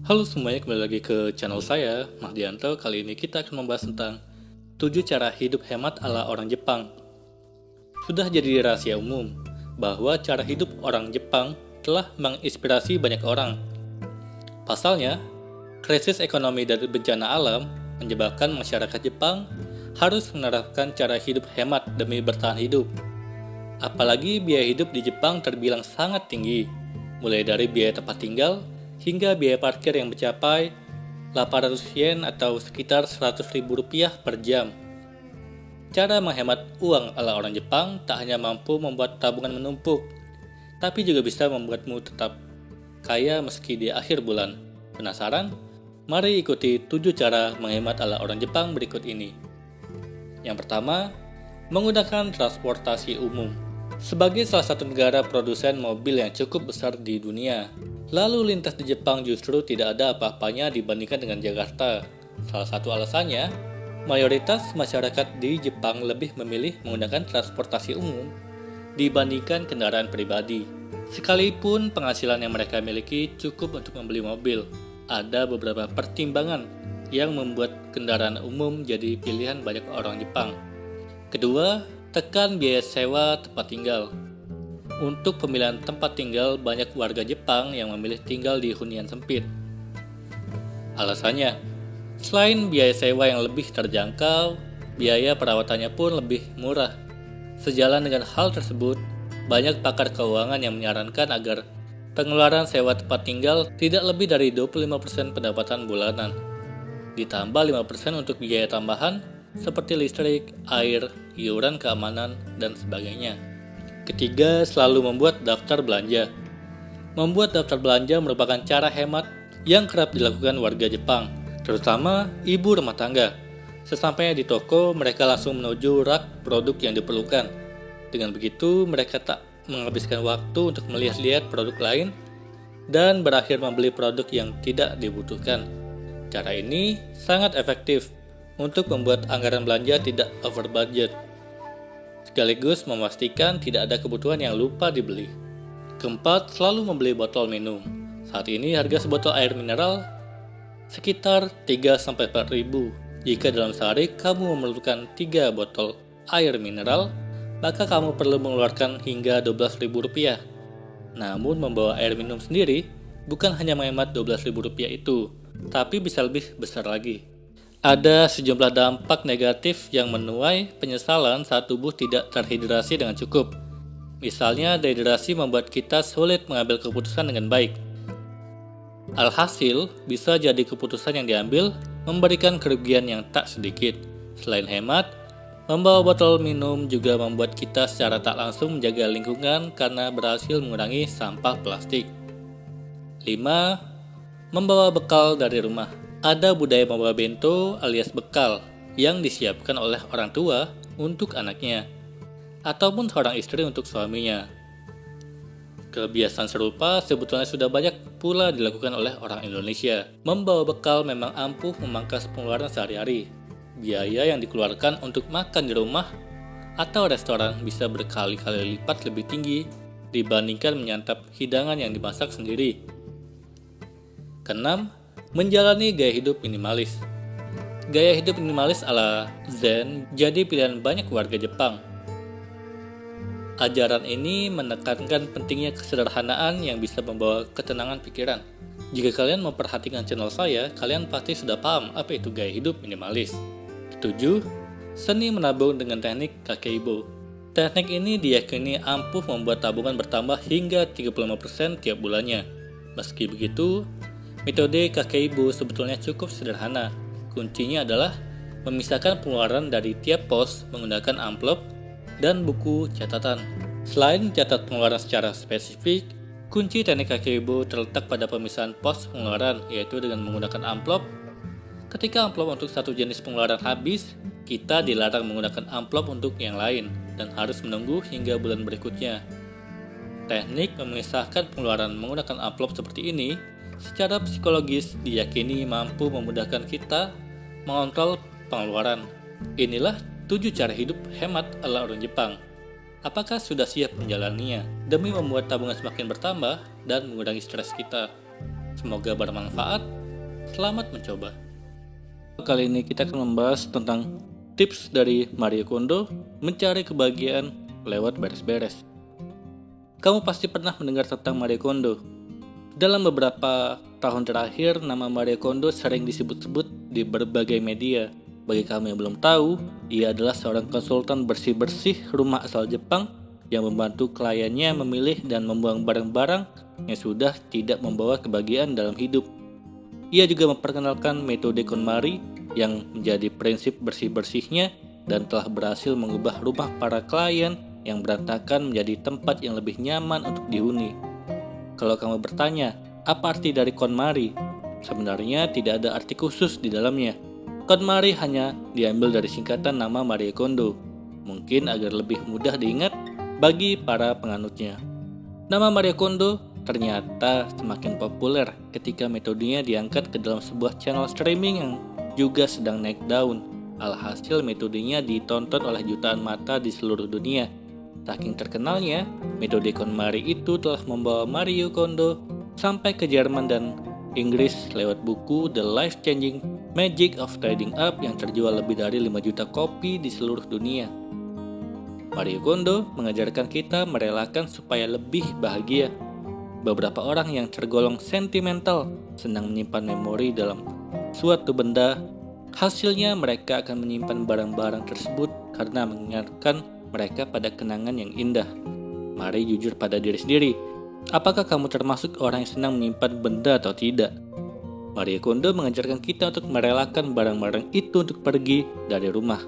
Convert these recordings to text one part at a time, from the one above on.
Halo semuanya, kembali lagi ke channel saya, Mahdianto. Kali ini kita akan membahas tentang 7 cara hidup hemat ala orang Jepang. Sudah jadi rahasia umum bahwa cara hidup orang Jepang telah menginspirasi banyak orang. Pasalnya, krisis ekonomi dari bencana alam menyebabkan masyarakat Jepang harus menerapkan cara hidup hemat demi bertahan hidup. Apalagi biaya hidup di Jepang terbilang sangat tinggi, mulai dari biaya tempat tinggal hingga biaya parkir yang mencapai 800 yen atau sekitar 100.000 rupiah per jam. Cara menghemat uang ala orang Jepang tak hanya mampu membuat tabungan menumpuk, tapi juga bisa membuatmu tetap kaya meski di akhir bulan. Penasaran? Mari ikuti 7 cara menghemat ala orang Jepang berikut ini. Yang pertama, menggunakan transportasi umum. Sebagai salah satu negara produsen mobil yang cukup besar di dunia, lalu lintas di Jepang justru tidak ada apa-apanya dibandingkan dengan Jakarta. Salah satu alasannya, mayoritas masyarakat di Jepang lebih memilih menggunakan transportasi umum dibandingkan kendaraan pribadi. Sekalipun penghasilan yang mereka miliki cukup untuk membeli mobil, ada beberapa pertimbangan yang membuat kendaraan umum jadi pilihan banyak orang Jepang. Kedua, tekan biaya sewa tempat tinggal. Untuk pemilihan tempat tinggal, banyak warga Jepang yang memilih tinggal di hunian sempit. Alasannya, selain biaya sewa yang lebih terjangkau, biaya perawatannya pun lebih murah. Sejalan dengan hal tersebut, banyak pakar keuangan yang menyarankan agar pengeluaran sewa tempat tinggal tidak lebih dari 25% pendapatan bulanan. Ditambah 5% untuk biaya tambahan seperti listrik, air, iuran keamanan, dan sebagainya. Ketiga, selalu membuat daftar belanja. Membuat daftar belanja merupakan cara hemat yang kerap dilakukan warga Jepang, terutama ibu rumah tangga. Sesampainya di toko, mereka langsung menuju rak produk yang diperlukan. Dengan begitu, mereka tak menghabiskan waktu untuk melihat-lihat produk lain dan berakhir membeli produk yang tidak dibutuhkan. Cara ini sangat efektif untuk membuat anggaran belanja tidak over budget, sekaligus memastikan tidak ada kebutuhan yang lupa dibeli. Keempat, selalu membeli botol minum. Saat ini harga sebotol air mineral sekitar 3-4 ribu. Jika dalam sehari kamu memerlukan 3 botol air mineral, maka kamu perlu mengeluarkan hingga 12.000 rupiah. Namun membawa air minum sendiri bukan hanya menghemat 12.000 rupiah itu, tapi bisa lebih besar lagi. Ada sejumlah dampak negatif yang menuai penyesalan saat tubuh tidak terhidrasi dengan cukup. Misalnya, dehidrasi membuat kita sulit mengambil keputusan dengan baik. Alhasil, bisa jadi keputusan yang diambil memberikan kerugian yang tak sedikit. Selain hemat, membawa botol minum juga membuat kita secara tak langsung menjaga lingkungan karena berhasil mengurangi sampah plastik. 5. Membawa bekal dari rumah. Ada budaya membawa bento alias bekal yang disiapkan oleh orang tua untuk anaknya, ataupun seorang istri untuk suaminya. Kebiasaan serupa sebetulnya sudah banyak pula dilakukan oleh orang Indonesia. Membawa bekal memang ampuh memangkas pengeluaran sehari-hari. Biaya yang dikeluarkan untuk makan di rumah atau restoran bisa berkali-kali lipat lebih tinggi dibandingkan menyantap hidangan yang dimasak sendiri. Keenam, menjalani gaya hidup minimalis. Gaya hidup minimalis ala Zen jadi pilihan banyak warga Jepang. Ajaran ini menekankan pentingnya kesederhanaan yang bisa membawa ketenangan pikiran. Jika kalian memperhatikan channel saya, kalian pasti sudah paham apa itu gaya hidup minimalis. 7. Seni menabung dengan teknik Kakeibo. Teknik ini diyakini ampuh membuat tabungan bertambah hingga 35% tiap bulannya. Meski begitu, metode Kakeibo sebetulnya cukup sederhana. Kuncinya adalah memisahkan pengeluaran dari tiap pos menggunakan amplop dan buku catatan. Selain mencatat pengeluaran secara spesifik, kunci teknik Kakeibo terletak pada pemisahan pos pengeluaran, yaitu dengan menggunakan amplop. Ketika amplop untuk satu jenis pengeluaran habis, kita dilarang menggunakan amplop untuk yang lain dan harus menunggu hingga bulan berikutnya. Teknik memisahkan pengeluaran menggunakan amplop seperti ini secara psikologis diyakini mampu memudahkan kita mengontrol pengeluaran. Inilah 7 cara hidup hemat ala orang Jepang. Apakah sudah siap menjalaninya demi membuat tabungan semakin bertambah dan mengurangi stres kita? Semoga bermanfaat. Selamat mencoba. Kali ini kita akan membahas tentang tips dari Marie Kondo mencari kebahagiaan lewat beres-beres. Kamu pasti pernah mendengar tentang Marie Kondo. Dalam beberapa tahun terakhir, nama Marie Kondo sering disebut-sebut di berbagai media. Bagi kamu yang belum tahu, ia adalah seorang konsultan bersih-bersih rumah asal Jepang yang membantu kliennya memilih dan membuang barang-barang yang sudah tidak membawa kebahagiaan dalam hidup. Ia juga memperkenalkan metode KonMari yang menjadi prinsip bersih-bersihnya dan telah berhasil mengubah rumah para klien yang berantakan menjadi tempat yang lebih nyaman untuk dihuni. Kalau kamu bertanya, apa arti dari KonMari? Sebenarnya tidak ada arti khusus di dalamnya. KonMari hanya diambil dari singkatan nama Marie Kondo, mungkin agar lebih mudah diingat bagi para penganutnya. Nama Marie Kondo ternyata semakin populer ketika metodenya diangkat ke dalam sebuah channel streaming yang juga sedang naik daun. Alhasil metodenya ditonton oleh jutaan mata di seluruh dunia. Saking terkenalnya, metode KonMari itu telah membawa Marie Kondo sampai ke Jerman dan Inggris lewat buku The Life-Changing Magic of Tidying Up yang terjual lebih dari 5 juta kopi di seluruh dunia. Marie Kondo mengajarkan kita merelakan supaya lebih bahagia. Beberapa orang yang tergolong sentimental senang menyimpan memori dalam suatu benda. Hasilnya mereka akan menyimpan barang-barang tersebut karena mengingatkan mereka pada kenangan yang indah. Mari jujur pada diri sendiri. Apakah kamu termasuk orang yang senang menyimpan benda atau tidak? Marie Kondo mengajarkan kita untuk merelakan barang-barang itu untuk pergi dari rumah.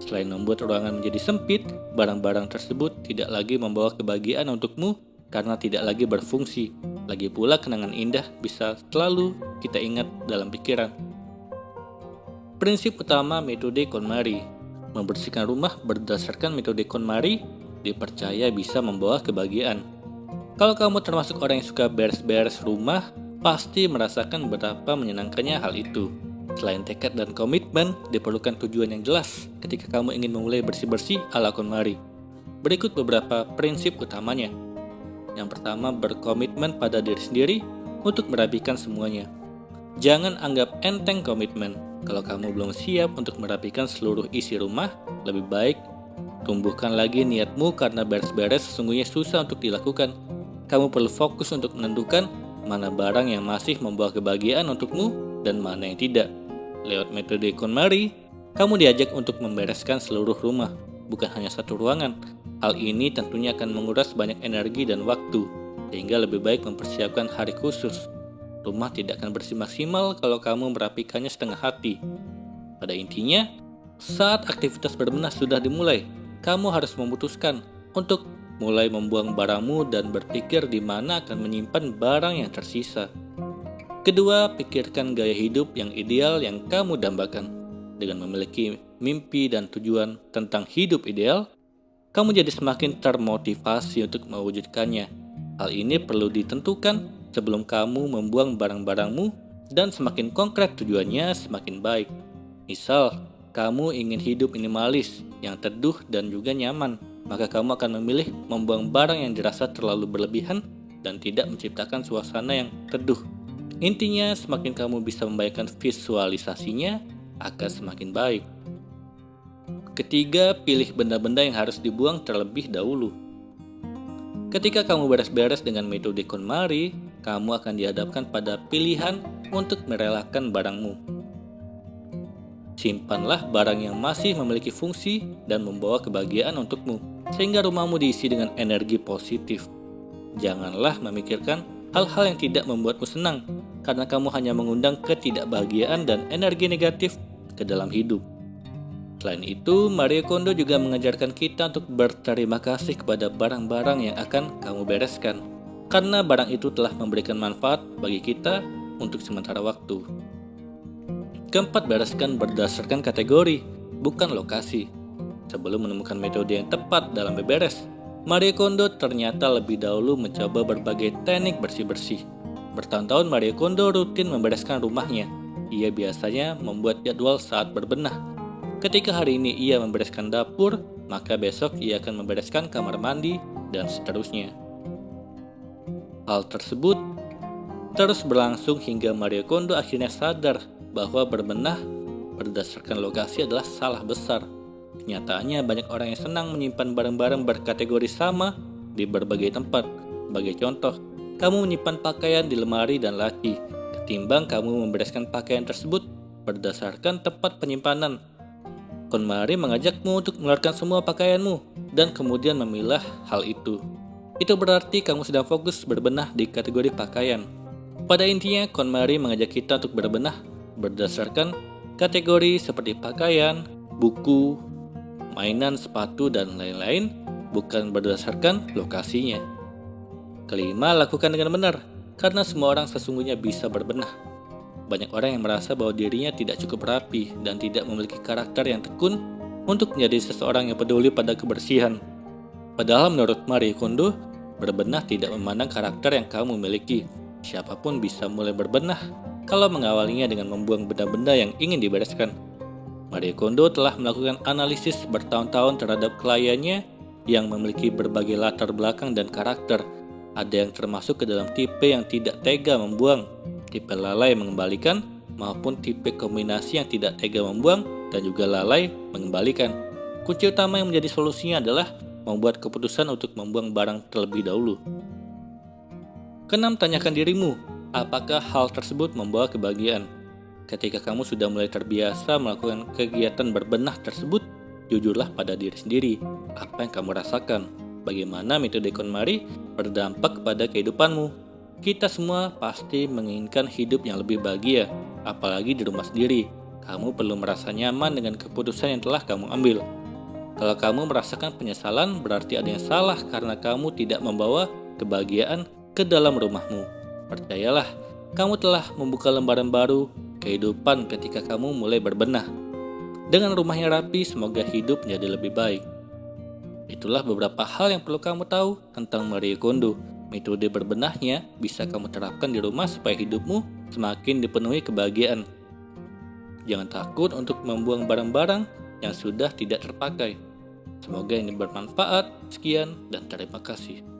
Selain membuat ruangan menjadi sempit, barang-barang tersebut tidak lagi membawa kebahagiaan untukmu karena tidak lagi berfungsi. Lagi pula kenangan indah bisa selalu kita ingat dalam pikiran. Prinsip utama metode KonMari. Membersihkan rumah berdasarkan metode KonMari dipercaya bisa membawa kebahagiaan. Kalau kamu termasuk orang yang suka beres-beres rumah, pasti merasakan betapa menyenangkannya hal itu. Selain tekad dan komitmen, diperlukan tujuan yang jelas ketika kamu ingin memulai bersih-bersih ala KonMari. Berikut beberapa prinsip utamanya. Yang pertama, berkomitmen pada diri sendiri untuk merapikan semuanya. Jangan anggap enteng komitmen. Kalau kamu belum siap untuk merapikan seluruh isi rumah, lebih baik tumbuhkan lagi niatmu karena beres-beres sesungguhnya susah untuk dilakukan. Kamu perlu fokus untuk menentukan mana barang yang masih membawa kebahagiaan untukmu dan mana yang tidak. Lewat metode KonMari, kamu diajak untuk membereskan seluruh rumah, bukan hanya satu ruangan. Hal ini tentunya akan menguras banyak energi dan waktu, sehingga lebih baik mempersiapkan hari khusus. Rumah tidak akan bersih maksimal kalau kamu merapikannya setengah hati. Pada intinya, saat aktivitas berbenah sudah dimulai, kamu harus memutuskan untuk mulai membuang barangmu dan berpikir di mana akan menyimpan barang yang tersisa. Kedua, pikirkan gaya hidup yang ideal yang kamu dambakan. Dengan memiliki mimpi dan tujuan tentang hidup ideal, kamu jadi semakin termotivasi untuk mewujudkannya. Hal ini perlu ditentukan sebelum kamu membuang barang-barangmu dan semakin konkret tujuannya semakin baik. Misal, kamu ingin hidup minimalis yang teduh dan juga nyaman, maka kamu akan memilih membuang barang yang dirasa terlalu berlebihan dan tidak menciptakan suasana yang teduh. Intinya, semakin kamu bisa membayangkan visualisasinya, akan semakin baik. Ketiga, pilih benda-benda yang harus dibuang terlebih dahulu. Ketika kamu beres-beres dengan metode KonMari, kamu akan dihadapkan pada pilihan untuk merelakan barangmu. Simpanlah barang yang masih memiliki fungsi dan membawa kebahagiaan untukmu, sehingga rumahmu diisi dengan energi positif. Janganlah memikirkan hal-hal yang tidak membuatmu senang, karena kamu hanya mengundang ketidakbahagiaan dan energi negatif ke dalam hidup. Selain itu, Marie Kondo juga mengajarkan kita untuk berterima kasih kepada barang-barang yang akan kamu bereskan, karena barang itu telah memberikan manfaat bagi kita untuk sementara waktu. Keempat, bereskan berdasarkan kategori, bukan lokasi. Sebelum menemukan metode yang tepat dalam beberes, Marie Kondo ternyata lebih dahulu mencoba berbagai teknik bersih-bersih. Bertahun-tahun Marie Kondo rutin membereskan rumahnya. Ia biasanya membuat jadwal saat berbenah. Ketika hari ini ia membereskan dapur, maka besok ia akan membereskan kamar mandi, dan seterusnya. Hal tersebut terus berlangsung hingga Marie Kondo akhirnya sadar bahwa berbenah berdasarkan lokasi adalah salah besar. Kenyataannya banyak orang yang senang menyimpan barang-barang berkategori sama di berbagai tempat. Sebagai contoh, kamu menyimpan pakaian di lemari dan laci, ketimbang kamu membereskan pakaian tersebut berdasarkan tempat penyimpanan. KonMari mengajakmu untuk mengeluarkan semua pakaianmu dan kemudian memilah hal itu. Itu berarti kamu sedang fokus berbenah di kategori pakaian. Pada intinya, KonMari mengajak kita untuk berbenah berdasarkan kategori seperti pakaian, buku, mainan, sepatu, dan lain-lain, bukan berdasarkan lokasinya. Kelima, lakukan dengan benar, karena semua orang sesungguhnya bisa berbenah. Banyak orang yang merasa bahwa dirinya tidak cukup rapi dan tidak memiliki karakter yang tekun untuk menjadi seseorang yang peduli pada kebersihan. Padahal menurut Marie Kondo, berbenah tidak memandang karakter yang kamu miliki. Siapapun bisa mulai berbenah kalau mengawalinya dengan membuang benda-benda yang ingin dibereskan. Marie Kondo telah melakukan analisis bertahun-tahun terhadap kliennya yang memiliki berbagai latar belakang dan karakter. Ada yang termasuk ke dalam tipe yang tidak tega membuang, tipe lalai mengembalikan, maupun tipe kombinasi yang tidak tega membuang dan juga lalai mengembalikan. Kunci utama yang menjadi solusinya adalah membuat keputusan untuk membuang barang terlebih dahulu. Keenam, tanyakan dirimu, apakah hal tersebut membawa kebahagiaan? Ketika kamu sudah mulai terbiasa melakukan kegiatan berbenah tersebut, jujurlah pada diri sendiri. Apa yang kamu rasakan? Bagaimana metode KonMari berdampak kepada kehidupanmu? Kita semua pasti menginginkan hidup yang lebih bahagia, apalagi di rumah sendiri. Kamu perlu merasa nyaman dengan keputusan yang telah kamu ambil. Kalau kamu merasakan penyesalan, berarti ada yang salah karena kamu tidak membawa kebahagiaan ke dalam rumahmu. Percayalah, kamu telah membuka lembaran baru kehidupan ketika kamu mulai berbenah. Dengan rumahnya rapi, semoga hidup menjadi lebih baik. Itulah beberapa hal yang perlu kamu tahu tentang Marie Kondo. Metode berbenahnya bisa kamu terapkan di rumah supaya hidupmu semakin dipenuhi kebahagiaan. Jangan takut untuk membuang barang-barang yang sudah tidak terpakai. Semoga ini bermanfaat. Sekian dan terima kasih.